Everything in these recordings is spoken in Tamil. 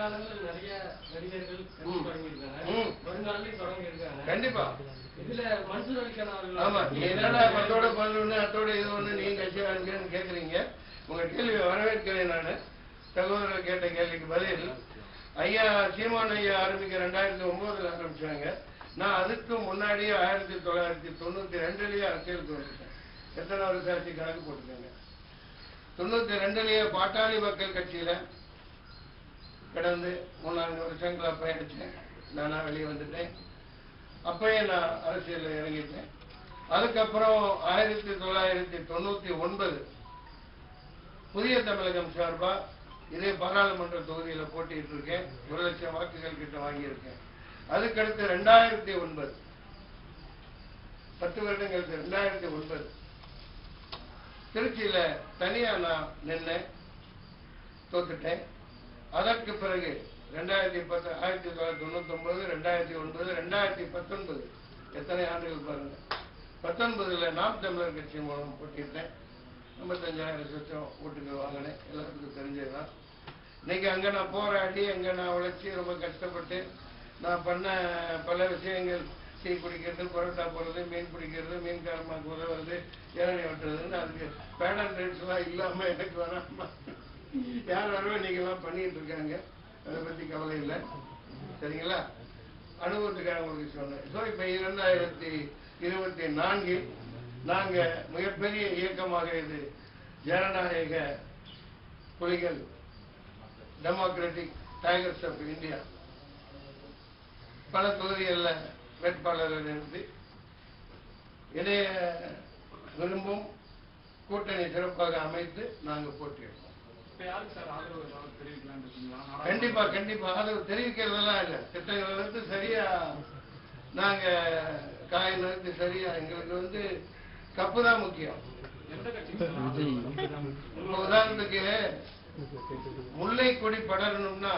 காலங்களில் நிறைய நடிகர்கள் தொடங்கியிருக்காங்க, வருங்காலையும் தொடங்கியிருக்காங்க. கண்டிப்பா இதுல மன்சூர் அலிகான் அவர்கள் ஆமா என்னடா மத்தோட பண்ணு அத்தோட இது ஒண்ணு நீங்க கட்சி ஆரம்பிக்கணும்னு கேக்குறீங்க. உங்க கேள்வியை வரவேற்கிறேன். நான் சகோதரர் கேட்ட கேள்விக்கு பதில், ஐயா சீமான் ஐயா ஆரம்பிக்க 2009 ஆரம்பிச்சாங்க. நான் அதுக்கு முன்னாடியே 1992லயே அரசியலுக்கு வந்துட்டேன். எத்தனை வருஷம் ஆட்சி கணக்கு போட்டுக்கோங்க. 92லயே பாட்டாளி மக்கள் கட்சியில கடந்து 3-4 வருஷங்களா பயணிச்சேன். நானா வெளியே வந்துட்டேன். அப்பயே நான் அரசியல் இறங்கிட்டேன். அதுக்கப்புறம் 1999 புதிய தமிழகம் சார்பா இதே பாராளுமன்ற தொகுதியில போட்டிட்டு இருக்கேன். 1 லட்சம் வாக்குகள் கிட்ட வாங்கியிருக்கேன். அதுக்கடுத்து 2009 10 வருடங்களுக்கு 2009 திருச்சியில தனியா நான் நின்னேன், தோத்துட்டேன். அதற்கு பிறகு 2010 1999 2009 2019 எத்தனை ஆண்டுகள் பாருங்க. 19ல நாம் தமிழர் கட்சி மூலம் போட்டிட்டேன். 55,000 சொச்சம் ஓட்டுக்கு வாங்கினேன். எல்லாத்துக்கும் தெரிஞ்சதுதான். இன்னைக்கு அங்க நான் போராடி அங்க நான் உழைச்சி ரொம்ப கஷ்டப்பட்டு நான் பண்ண பல விஷயங்கள், டீ குடிக்கிறது, பரோட்டா போடுறது, மீன் பிடிக்கிறது, மீன்காரமாக உதவுறது, இளநீ வெட்டுறதுன்னு அதுக்கு பேட் அண்ட் ரைட்ஸ் எல்லாம் இல்லாம எனக்கு வேணாமா யார் வரவே நீங்க எல்லாம் பண்ணிட்டு இருக்காங்க. அதை பத்தி கவலை இல்லை, சரிங்களா? அனுபவத்துக்காக உங்களுக்கு சொன்னேன். ஸோ இப்ப 2024 நாங்க மிகப்பெரிய இயக்கமாக இது ஜனநாயக புலிகள் டெமோக்ராட்டிக் டைகர்ஸ் ஆஃப் இந்தியா பல தொகுதிகளில் வேட்பாளர்கள் நிறுத்தி இணைய விரும்பும் கூட்டணி சிறப்பாக அமைத்து நாங்கள் போட்டியிருக்கோம். கண்டிப்பா கண்டிப்பா ஆதரவு தெரிவிக்கிறதெல்லாம் இல்லை. திட்டங்களை வந்து சரியா நாங்க காய நிறுத்தி சரியா எங்களுக்கு கப்பு தான் முக்கியம். உதாரணத்துக்கு முல்லை கொடி படரணும்னா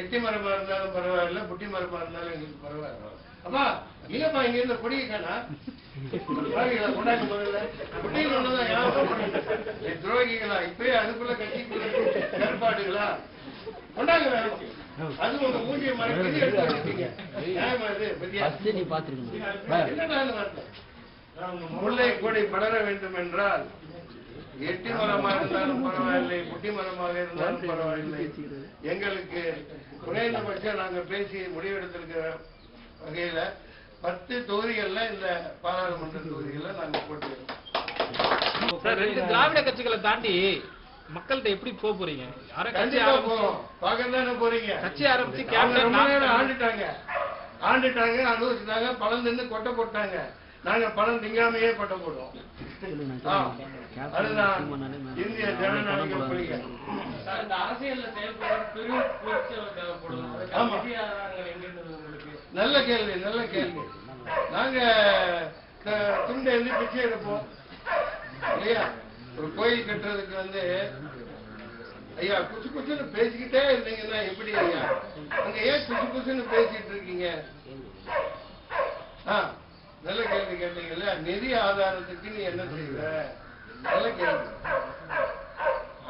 எட்டி மரமா இருந்தாலும் பரவாயில்ல, புட்டி மரமா இருந்தாலும் எங்களுக்கு பரவாயில்ல. அப்பா இல்லப்பா இங்க இருந்த கொடியை காணா கொண்டாங்க முதல்ல குட்டிகள் ஒண்ணுதான் ஞாபகம் துரோகிகளா இப்பயே அதுக்குள்ள கட்சிக்குள்ள ஏற்பாடுகளா கொண்டாங்க வேணும். அது உங்க மூஞ்சிய மறைக்கிறது எடுத்து வச்சுட்டீங்க. நியாயமா இது என்னடான்னு வார்த்தை. முல்லை கொடி படர வேண்டும் என்றால் எட்டி மரமா இருந்தாலும் பரவாயில்லை, குட்டி மரமாக இருந்தாலும் பரவாயில்லை, எங்களுக்கு குறைந்தபட்சம் நாங்க பேசி முடிவெடுத்திருக்கிற வகையில 10 தொகுதிகள்ல இந்த பாராளுமன்ற தொகுதிகள்ல நாங்க போட்டிருக்கோம். திராவிட கட்சிகளை தாண்டி மக்கள்கிட்ட எப்படி போறீங்க? பாக்கத்தானே போறீங்க. கட்சி ஆரம்பிச்சு ஆண்டுட்டாங்க அனுபவிச்சுட்டாங்க, பணம் தின்னு கொட்டை போட்டாங்க. நாங்க பணம் திங்காமையே கொட்டை போடுவோம். அதுதான் இந்திய ஜனநாயக புலிகள். நல்ல கேள்வி நல்ல கேள்வி. நாங்க துண்டை எழுதி பிச்சை எடுப்போம் இல்லையா? ஒரு கோயில் கட்டுறதுக்கு ஐயா குசு குசுன்னு பேசிக்கிட்டே இருந்தீங்கன்னா எப்படி ஐயா? அங்க ஏன் குசு குசுன்னு பேசிட்டு இருக்கீங்க? நல்ல கேள்வி கேட்டீங்கல்ல. நிதி ஆதாரத்துக்கு நீ என்ன செய்வ? நல்ல கேள்வி.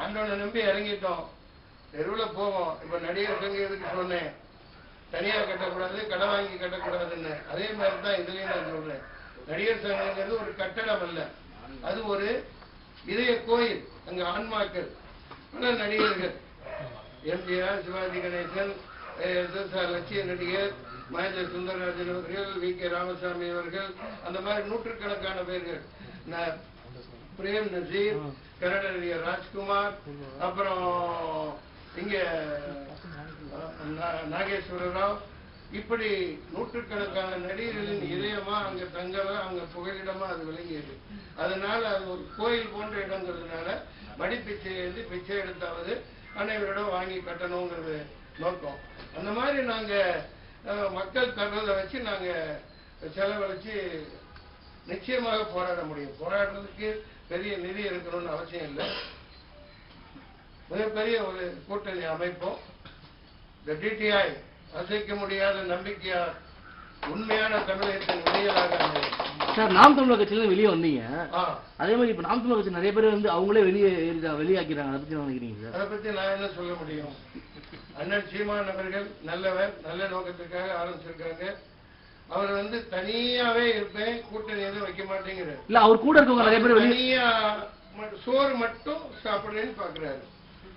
ஆண்டவனை நம்பி இறங்கிட்டோம், தெருவில் போவோம். இப்ப நடிகர் சங்க எதுக்கு சொன்னேன், தனியா கட்டக்கூடாது, கடை வாங்கி கட்டக்கூடாதுன்னு. அதே மாதிரிதான் இதுலயும் நான் சொல்றேன். நடிகர் சங்கங்கிறது ஒரு கட்டடம் அல்ல, அது ஒரு இதய கோயில். அங்க ஆன்மாக்கள் பல நடிகர்கள், எம்ஜிஆர், சிவாஜி கணேசன், லட்சிய நடிகர் மகேந்திர சுந்தரராஜன் அவர்கள், வி.கே. ராமசாமி அவர்கள், அந்த மாதிரி நூற்றுக்கணக்கான பேர்கள், பிரேம் நசீர், கன்னடநடிகர் ராஜ்குமார், அப்புறம் இங்க நாகேஸ்வர ராவ், இப்படி நூற்றுக்கணக்கான நடிகர்களின் இதயமா அங்க தங்கமா அங்க புகலிடமா அது விளங்கியது. அதனால அது ஒரு கோயில் போன்ற இடங்கிறதுனால மடிப்பிச்சை எழுதி பிச்சை எடுத்தாவது அனைவரிடம் வாங்கி கட்டணுங்கிறது நோக்கம். அந்த மாதிரி நாங்க மக்கள் தர்றதை வச்சு நாங்க செலவழிச்சு நிச்சயமாக போராட முடியும். போராடுறதுக்கு பெரிய நிதி இருக்கணும்னு அவசியம் இல்லை. மிகப்பெரிய ஒரு கூட்டணி அமைப்போம். இந்த டிடிஐ அசைக்க முடியாத நம்பிக்கையா உண்மையான தமிழகத்தின் விடியலாக அமையும். சார் நாம் தமிழர் கட்சியில வெளியே வந்தீங்க, ஆ. அதே மாதிரி இப்ப நாம் தமிழர் கட்சி நிறைய பேர் வந்து அவங்களே வெளியாக்கிறாங்க, அதை பத்தி என்ன நினைக்கிறீங்க சார்? அதை பத்தி நான் என்ன சொல்ல முடியும்? அண்ணன் சீமான் அவர்கள் நல்லவர், நல்ல நோக்கத்துக்காக ஆரம்பிச்சிருக்காங்க. அவர் வந்து தனியாவே இருப்பேன், கூட்டணி எதுவும் வைக்க மாட்டேங்கிறார். இல்ல அவர் கூட இருக்கவங்க நிறைய பேர் தனியா சோறு மட்டும் சாப்பிடுறேன்னு பாக்குறாரு.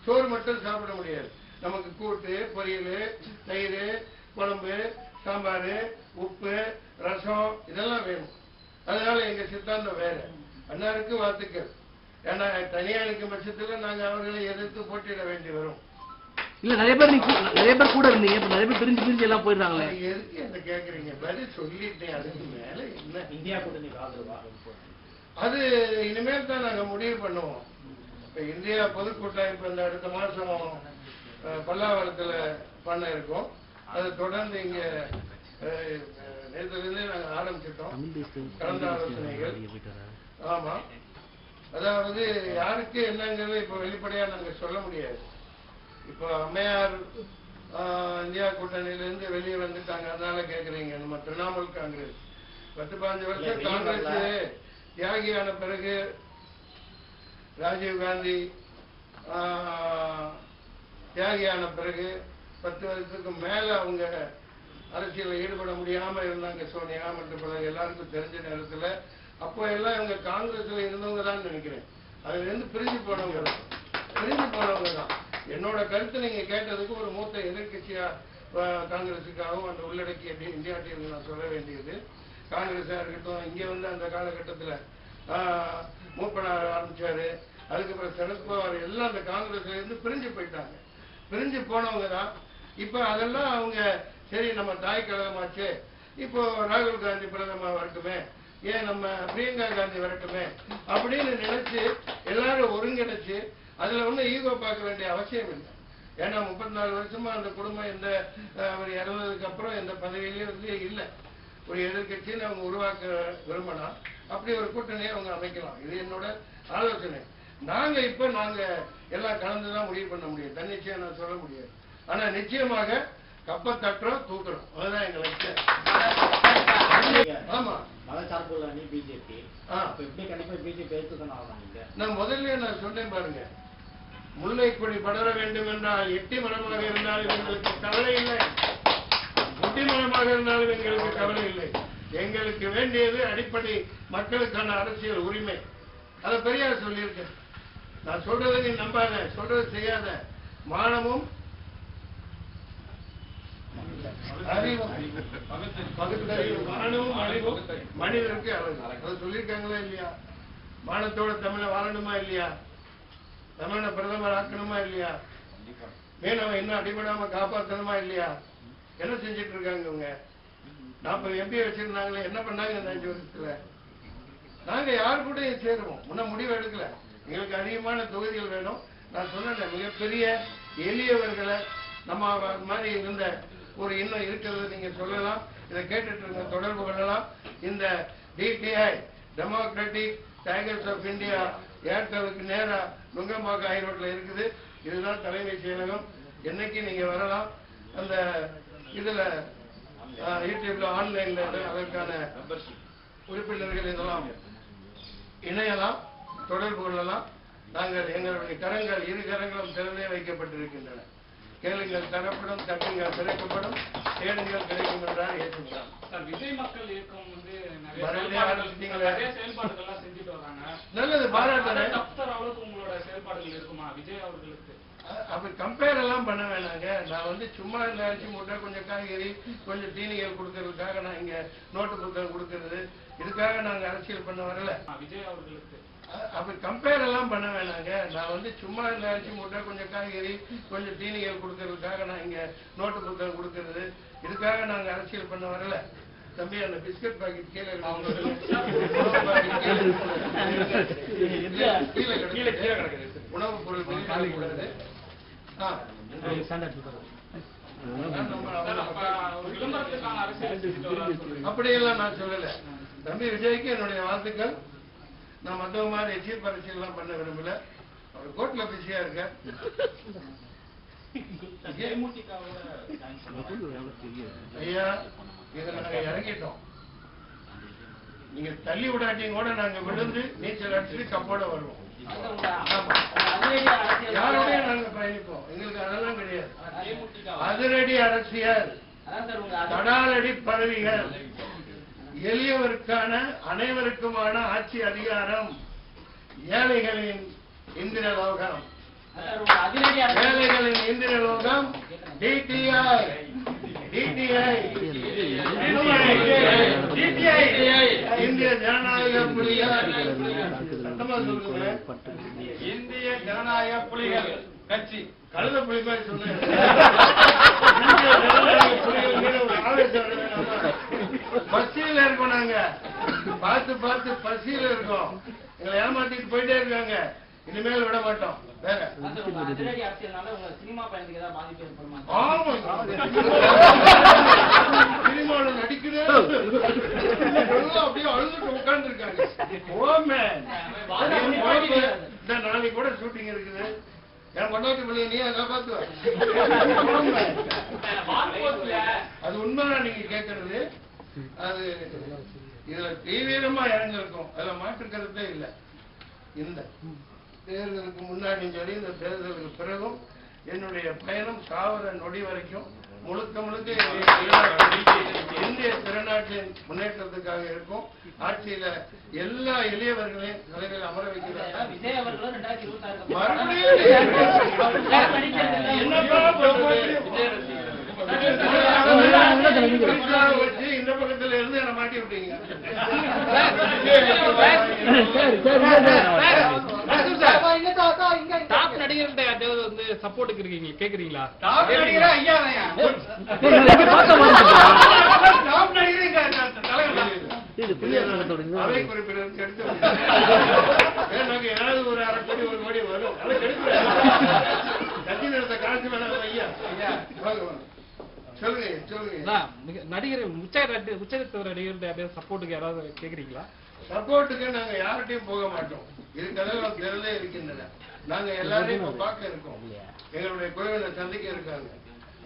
சோறு மட்டும் சாப்பிட முடியாது. நமக்கு கூட்டு, பொரியல், தயிர், குழம்பு, சாம்பார், உப்பு, ரசம் இதெல்லாம் வேணும். அதனால எங்க சித்தாந்தம் வேற. அண்ணாருக்கு வாழ்த்துக்கள். ஏன்னா தனியா இருக்கும் பட்சத்துல நாங்க அவர்களை எதிர்த்து போட்டியிட வேண்டி வரும். இல்ல நிறைய பேர் கூட இருந்தீங்க, இப்ப நிறைய பேர் பிரிஞ்சு எல்லாம் போயிடுறாங்களே. எதுக்கு என்ன கேக்குறீங்க? பதில் சொல்லிட்டேன். அதுக்கு மேல என்ன? இந்தியா கூட்டணிக்கு ஆதரவா? அது இனிமேல் தான் நாங்க முடிவு பண்ணுவோம். இப்ப இந்தியா பொதுக்கூட்டமைப்பு இந்த அடுத்த மாசம் பல்லாவரத்துல பண்ண இருக்கோம். அதை தொடர்ந்து இங்க நேரத்திலிருந்தே நாங்க ஆரம்பிச்சிட்டோம் கலந்த ஆலோசனைகள். ஆமா, அதாவது யாருக்கு என்னங்கிறது இப்ப வெளிப்படையா நாங்க சொல்ல முடியாது. இப்போ அம்மையார் இந்தியா கூட்டணியிலிருந்து வெளியே வந்துட்டாங்க, அதனால கேக்குறீங்க. நம்ம திரிணாமுல் காங்கிரஸ் 10-15 வருஷம் காங்கிரஸ் தியாகியான பிறகு ராஜீவ் காந்தி தியாகியான பிறகு 10 வருஷத்துக்கு மேல அவங்க அரசியலில் ஈடுபட முடியாம இருந்தாங்க. சோனியா மற்றும் பிறகு எல்லாருக்கும் தெரிஞ்ச நேரத்துல அப்போ எல்லாம் இவங்க காங்கிரஸ்ல இருந்தவங்க தான் நினைக்கிறேன். அதுல இருந்து பிரிஞ்சு போனவங்க தான். என்னோட கருத்து நீங்க கேட்டதுக்கு ஒரு மூத்த எதிர்கட்சியா காங்கிரஸுக்காகவும் அந்த உள்ளடக்கிய இந்தியா டீமுக்கு நான் சொல்ல வேண்டியது, காங்கிரஸா இருக்கட்டும், இங்க வந்து அந்த காலகட்டத்துல மூப்பனார் ஆரம்பிச்சாரு, அதுக்கப்புறம் சரத்பவார் எல்லாம் அந்த காங்கிரஸ்ல இருந்து பிரிஞ்சு போயிட்டாங்க. பிரிஞ்சு போனவங்க தான். இப்ப அதெல்லாம் அவங்க சரி நம்ம தாய் கழகமாச்சு, இப்போ ராகுல் காந்தி பிரதமர் வரட்டுமே, ஏன் நம்ம பிரியங்கா காந்தி வரட்டுமே அப்படின்னு நினைச்சு எல்லாரும் ஒருங்கிணைச்சு அதுல ஒன்றும் ஈகோ பார்க்க வேண்டிய அவசியம் இல்லை. ஏன்னா 34 வருஷமா அந்த குடும்பம் எந்த அவர் இறந்ததுக்கு அப்புறம் எந்த பதவியிலேயே வந்து இல்லை. ஒரு எதிர்கட்சின்னு அவங்க உருவாக்க விரும்பினா அப்படி ஒரு கூட்டணியை அவங்க அமைக்கலாம். இது என்னோட ஆலோசனை. நாங்க எல்லாம் கலந்துதான் முடிவு பண்ண முடியும், தன்னிச்சையா நான் சொல்ல முடியாது. ஆனா நிச்சயமாக கப்ப தட்டுறோம், தூக்குறோம், அதுதான் எங்களுக்கு. ஆமா, மதச்சார்புள்ள அணி பிஜேபி. எப்படி கண்டிப்பா பிஜேபி எடுத்துக்கணும் ஆகணும். நான் முதல்ல நான் சொன்னேன் பாருங்க, முல்லை கொடி படர வேண்டும் என்றால் எட்டி மரமாக இருந்தாலும் எங்களுக்கு கவலை இல்லை, குட்டி மரமாக இருந்தாலும் எங்களுக்கு கவலை இல்லை. எங்களுக்கு வேண்டியது அடிப்படை மக்களுக்கான அரசியல் உரிமை. அதை பெரியார் சொல்லியிருக்கேன். நான் சொல்றதை நீ நம்பாத, சொல்றது செய்யாத. மானமும் அறிவும் மானமும் அறிவும் மனிதருக்கு அழகு. அதை சொல்லியிருக்காங்களா இல்லையா? மானத்தோட தமிழ வாழணுமா இல்லையா? தமிழனை பிரதமர் ஆக்கணுமா இல்லையா? மீனவன் இன்னும் அடிபடாம காப்பாற்றணுமா இல்லையா? என்ன செஞ்சிட்டு இருக்காங்க இவங்க? 40 MP வச்சிருந்தாங்களே, என்ன பண்ணாங்க இந்த 5 வருஷத்துல? நாங்க யாரு கூட சேருவோம், முன்ன முடிவு எடுக்கல. எங்களுக்கு அதிகமான தொகுதிகள் வேணும். நான் சொன்னேன், மிகப்பெரிய எளியவர்களை நம்ம மாதிரி இருந்த ஒரு இன்னும் இருக்கிறது நீங்க சொல்லலாம். இதை கேட்டுட்டு இருங்க, தொடர்பு கொள்ளலாம். இந்த DTI democratic tigers of India ஏர்டெலுக்கு நேரா நுங்கம்பாக்கம் ஹைரோட்ல இருக்குது. இதுதான் தலைமை செயலகம். என்னைக்கு நீங்க வரலாம். அந்த இதுல யூடியூப்ல ஆன்லைன்ல அதற்கான உறுப்பினர்கள் இதெல்லாம் இணையலாம், தொடர்பு கொள்ளலாம். நாங்கள் எங்களுடைய கரங்கள் 2 கரங்களும் திறந்தே வைக்கப்பட்டிருக்கின்றன. கேளுங்கள் தரப்படும், தட்டுங்கள் திறக்கப்படும், தேடுங்கள் கிடைக்கும் என்றால் ஏற்றுக்கலாம். விஜய் மக்கள் இயக்கம் வந்து நிறைய செயல்பாடுகள்லாம் செஞ்சுட்டு வராங்க. நல்லது, பாராட்டுறேன். அளவுக்கு உங்களோட செயல்பாடுகள் இருக்குமா விஜய் அவர்களுக்கு? அப்படி கம்பேர் எல்லாம் பண்ண வேணாங்க. நான் வந்து சும்மா இந்த அரிசி மூட்டை, கொஞ்சம் காய்கறி, கொஞ்சம் தீனிகள் கொடுக்கறதுக்காக நான் இங்க நோட்டு புத்தகம் கொடுக்கறது, இதுக்காக நாங்க அரசியல் பண்ண வரல. விஜய் அவர்களுக்கு அப்படி கம்பேர் எல்லாம் பண்ண வேணாங்க. நான் வந்து சும்மா இந்த அரிசி மூட்டை, கொஞ்சம் காய்கறி, கொஞ்சம் தீனிகள் கொடுக்கறதுக்காக நான் இங்க நோட்டு புத்தகம் கொடுக்கறது, இதுக்காக நாங்க அரசியல் பண்ண வரல. தம்பி, அந்த பிஸ்கட் பாக்கெட் கீழே உணவுப் பொருள் கூடாது. அப்படியெல்லாம் நான் சொல்லல. தம்பி விஜய்க்கு என்னுடைய வாழ்த்துக்கள். நான் மத்தவங்க மாதிரி சீப் அரசியல் எல்லாம் பண்ண விரும்பல. அவர் கோர்ட்ல பிஸியா இருக்க. ஐயா, இதை நாங்க இறங்கிட்டோம். நீங்க தள்ளி விடாட்டியும் கூட நாங்க விழுந்து நீச்சல் அடிச்சுட்டு கப்போட வருவோம். யாரோடய நாங்க பயணிப்போம். எங்களுக்கு அதெல்லாம் கிடையாது. அதிரடி அரசியல், தடாலடி பதவிகள், எளியவருக்கான அனைவருக்குமான ஆட்சி அதிகாரம், ஏழைகளின் இந்திர லோகம், ஏழைகளின் இந்திர லோகம், டிடிஐ இந்திய ஜனநாயக புலிகள். இந்திய ஜனநாயக புலிகள் கட்சி கழுத புலி மாதிரி சொன்னேன். இந்திய ஜனநாயக புலிகள் ஒரு ஆவேசம். பசியில இருக்கோம் நாங்க, பார்த்து பார்த்து பசியில இருக்கோம். எங்களை ஏமாத்திட்டு போயிட்டே இருக்காங்க. இனிமேல் விட மாட்டோம். வேற சினிமாவில் நடிக்கிறே அப்படியே அழுதுட்டு உட்கார்ந்து இருக்காங்க. நாளைக்கு கூட ஷூட்டிங் இருக்குது. என் கொண்டாட்டி பிள்ளை நீ காப்பாத்துவேன். அது உண்மைதான் நீங்க கேட்கறது. அது இதுல தீவிரமா இறங்கிருக்கும். அதுல மாற்று கருத்தே இல்லை. இந்த தேர்தலுக்கு முன்னாடியும் சரி, இந்த தேர்தலுக்கு பிறகும் என்னுடைய பயணம் சாவர நொடி வரைக்கும் முழுக்க முழுக்க இந்திய திருநாட்டின் முன்னேற்றத்துக்காக இருக்கும். ஆட்சியில எல்லா எளியவர்களையும் தலைமையில் அமர வைக்கிறார். வச்சு இந்த பக்கத்துல இருந்து என்ன மாட்டி விட்டீங்க. டாப் நடிகர்கிட்ட வந்து சப்போர்ட்டுக்கு இருக்கீங்க, கேக்குறீங்களா? அவை குறிப்பிடருக்கு எடுத்து எனக்கு ஏதாவது ஒரு அரை கோடி ஒரு கோடி வரும். கட்சி நடத்த காசு வேணாம். ஐயா சொல்லுங்க சொல்லுங்க. நடிகர் உச்ச நடிகர் சப்போர்ட்டுக்கு யாராவது கேக்குறீங்களா? சப்போர்ட்டுக்கு நாங்க யார்கிட்டையும் போக மாட்டோம். இதுக்கெல்லாம் திறந்தே இருக்கின்றன. நாங்க எல்லாரையும் இப்ப பார்க்க இருக்கோம். எங்களுடைய குழுவினர் சந்திக்க இருக்காங்க.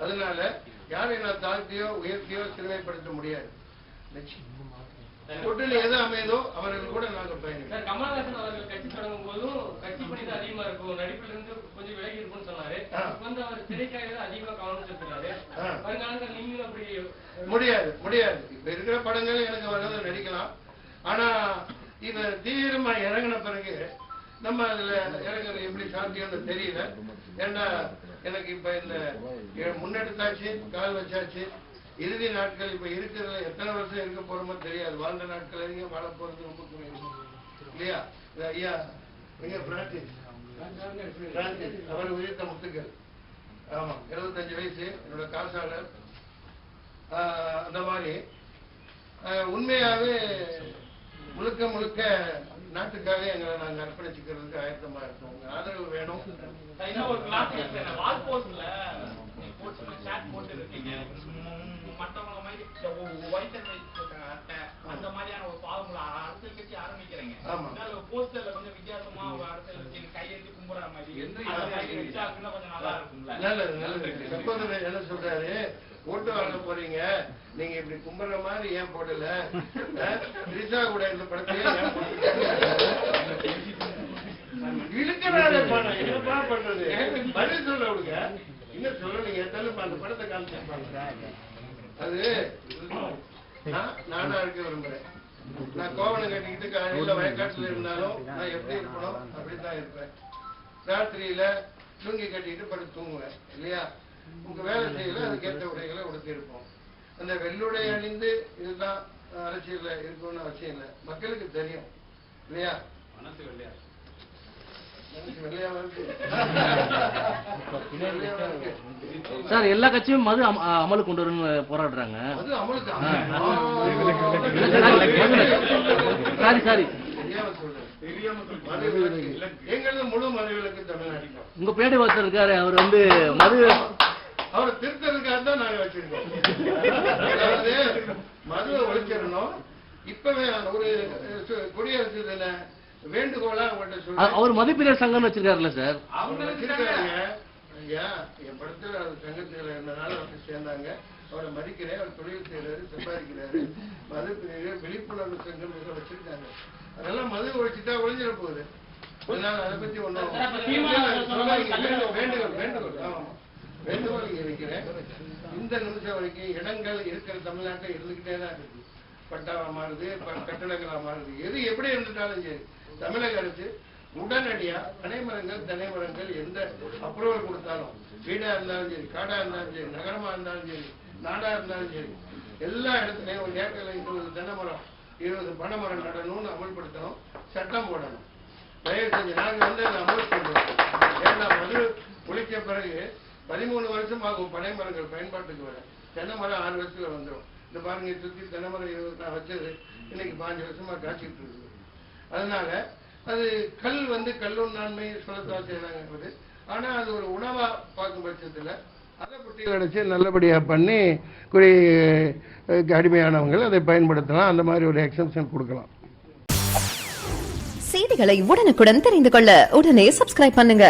அதனால யாரையும் நான் தாழ்த்தியோ உயர்த்தியோ சிறுமைப்படுத்த முடியாது. கூட்டணி எது அமைதோ அவர்கள் கூட நாங்க பயணிப்போம். கமலஹாசன் அவர்கள் கட்சி தொடங்கும் போதும் கட்சி பணிதான் அதிகமா இருக்கும், நடிப்புல இருந்து கொஞ்சம் விலகி இருக்கும்னு சொன்னாரு. வந்து அவர் திரைக்காக அதிகமா கவனம் செலுத்துறாரு. வருங்காலங்கள் நீங்களும் அப்படி முடியாது முடியாது. இப்ப இருக்கிற படங்களும் எனக்கு வர்றதை நடிக்கலாம். ஆனா இது தீவிரமா இறங்கின பிறகு நம்ம அதுல இறங்குறது எப்படி சாத்தியம்னு தெரியல. ஏன்னா எனக்கு இப்ப இந்த முன்னெடுத்தாச்சு, கால் வச்சாச்சு. இறுதி நாட்கள் இப்ப இருக்கிறதுல எத்தனை வருஷம் இருக்க போறோமோ தெரியாது. வாழ்ந்த நாட்கள் வரைக்கும் வாழ போறது ரொம்ப குறையும் இல்லையா? ஐயா எங்க பிரான்சிஸ் அவர் உயிர்த்த முத்துக்கள். ஆமா, 75 வயசு, என்னோட காசாளர். அந்த மாதிரி உண்மையாவே முழுக்க முழுக்க நாட்டுக்காக எங்களை நாங்க அர்ப்பணிச்சுக்கிறதுக்கு ஆயத்தமா இருக்கோம். ஆதரவு வேணும். அந்த மாதிரியான ஒரு பாவங்களை அரசியல் கட்சி ஆரம்பிக்கிறீங்க. போஸ்டர்ல கொஞ்சம் வித்தியாசமா அரசியல் கையெழுத்து கும்புற மாதிரி கொஞ்சம் நல்லா இருக்கும்ல. நல்லது நல்லது. சகோதரர் என்ன சொல்றாரு, ஓட்டு வாங்க போறீங்க, நீங்க இப்படி கும்புற மாதிரி ஏன் போடல? ரிசா கூட இந்த படத்தையே ஏன் என்னப்பா பண்றது? பதில் சொல்ல விடுங்க. இன்னும் சொல்ல நீங்க எத்தாலும் அந்த படத்தை காமிச்சிருப்பாங்க. அது நானா இருக்க விரும்புறேன். நான் கோவணம் கட்டிக்கிட்டு காலையில வயக்காட்டுல இருந்தாலும் நான் எப்படி இருக்கணும் அப்படித்தான் இருப்பேன். ராத்திரியில லுங்கி கட்டிக்கிட்டு படுத்து தூங்குவேன் இல்லையா? உங்க வேலை செய்யல, அதுக்கேற்ற உடைகளை உடுத்திருப்போம். அந்த வெள்ளுடை அணிந்து இதுதான் அரசியல்ல இருக்கணும்னு அவசியம் இல்லை. மக்களுக்கு தெரியும் இல்லையா? மனசு வெள்ளையா சார், எல்லா கட்சியும் மது அமலுக்கு கொண்டு வரணும்னு போராடுறாங்க. சாரி எங்களது முழு மதுவிலக்கு தமிழ்நாடு. உங்க பேடி ஒருத்தர் இருக்காரு, அவர் வந்து மது அவரை திருத்ததுக்காக தான் நாங்க வச்சிருக்கோம். அதாவது மதுவை ஒழிச்சிடணும். இப்பவே ஒரு குடியரசு தின வேண்டுகோளா அவங்கள்ட்ட சொல்றேன். அவர் மதிப்பினர் சங்கம் வச்சிருக்காருல்ல சார்? அவங்க வச்சிருக்காங்க. ஐயா என் படத்தில் அவர் சங்கத்தில் இருந்தனால வந்து சேர்ந்தாங்க. அவரை மதிக்கிறேன். அவர் தொழில் செய்யறாரு, சம்பாதிக்கிறாரு. மது விழிப்புணர்வு சங்கம் இதை வச்சிருக்காங்க. அதெல்லாம் மது ஒழிச்சுட்டா ஒழிஞ்சிட போகுது. அதனால அதை பத்தி ஒன்றும் வேண்டுகோள் இருக்கிறேன். இந்த நிமிஷம் வரைக்கும் இடங்கள் இருக்கிற தமிழ்நாட்டில் இருந்துகிட்டே தான் இருக்கு. பட்டாவா மாறுது, கட்டடங்களா மாறுது, எது எப்படி இருந்துட்டாலும் சரி தமிழக அரசு உடனடியா தனிமரங்கள் எந்த அப்ரூவல் கொடுத்தாலும், வீடா இருந்தாலும் சரி, காடா இருந்தாலும் சரி, நகரமா இருந்தாலும் சரி, நாடா இருந்தாலும் சரி, எல்லா இடத்துலையும் ஒரு ஏக்கர்ல 20 தென்னை மரம் 20 பனை மரம் நடணும்னு அமல்படுத்தணும், சட்டம் போடணும். தயவு செஞ்சு நாங்கள் வந்து அதை அமல் பண்றோம். ஏன்னா மது ஒழிக்க பிறகு 13 வருஷம் ஆகும் பனை மரங்கள் பயன்பாட்டுக்கு வர. தென்னை மரம் 6 வருஷத்துல வந்துடும். இந்த பாருங்க சுற்றி தென்னை மரம் 20 நான் வச்சது இன்னைக்கு 5 வருஷமா காய்ச்சிட்டு இருக்குது. அதனால அது கல் வந்து கல்லுண்ணாண்மை சொல்லத்தான் செய்யறாங்க. ஆனா அது ஒரு உணவா பார்க்கும் பட்சத்துல அதை புட்டிகள் அடைச்சு நல்லபடியா பண்ணி அடிமையானவங்கள் அதை பயன்படுத்தலாம். அந்த மாதிரி ஒரு எக்ஸம்ஷன் கொடுக்கலாம். செய்திகளை உடனுக்குடன் தெரிந்து கொள்ள உடனே சப்ஸ்கிரைப் பண்ணுங்க.